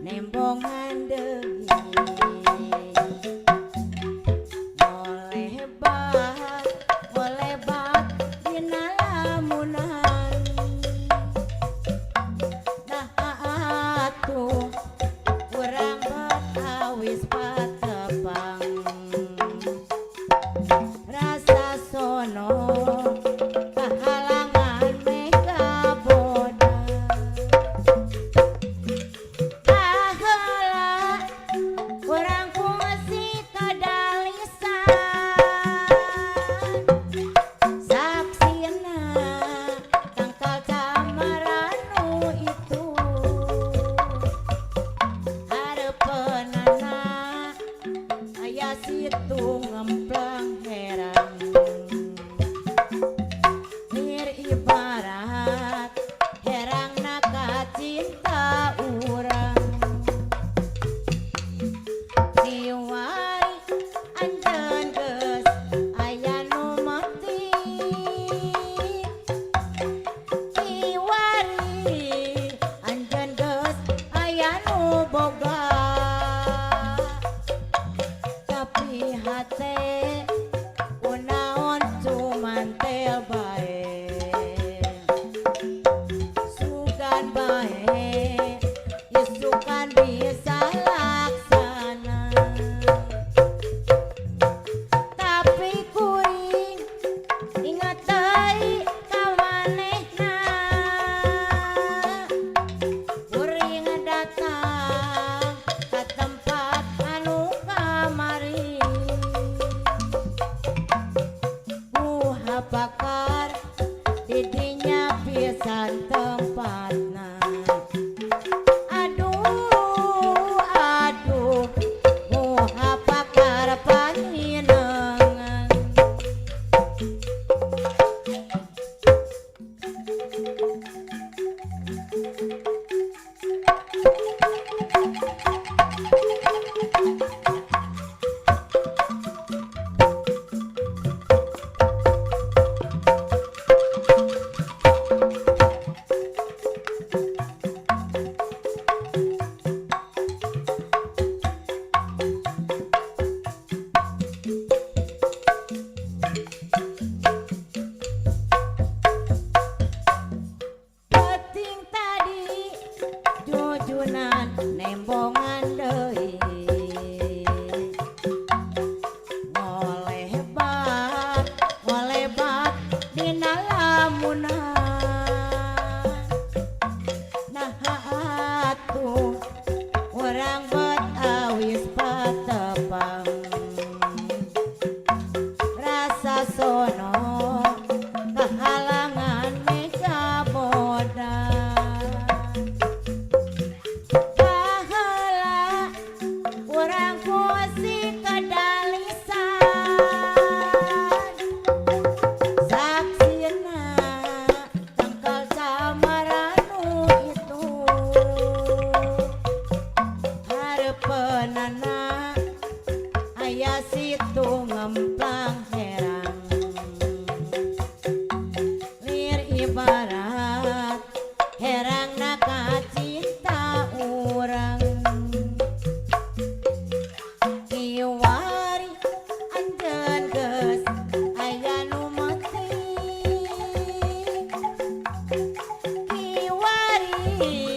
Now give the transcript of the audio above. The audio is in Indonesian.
nembongan deui boleh bat dina lamunan nah atuh urang bat awis patepang rasa sono kahalangan mega boda urang kungsi kadalisan saksina tangkal camaranu itu hareupeunana aya situ ngemplang herang mir ibarat herangna kacinta urang diwari anjeun geus aya nu mati diwari anjeun geus aya nu boga tapi hate kunaon cuman tel bae sugan bae isukan bisa laksana tapi kuring ingat deui ka manehna kuring datang ka tempat anu kamari guha pakar didinya pisan tempatna aduh guha pakar panineungan penting tadi jujunan nembongan deui boleh bat dina lamunan nah atuh urang bet awis patepang rasa sono kahalangan mega boda baheula urang kungsi kadalisan saksina tangkal camaranu itu hareupeunana aya situ ngemplang herang lir ibarat herangna kacinta urang diwari anjeun geus aya nu mati diwari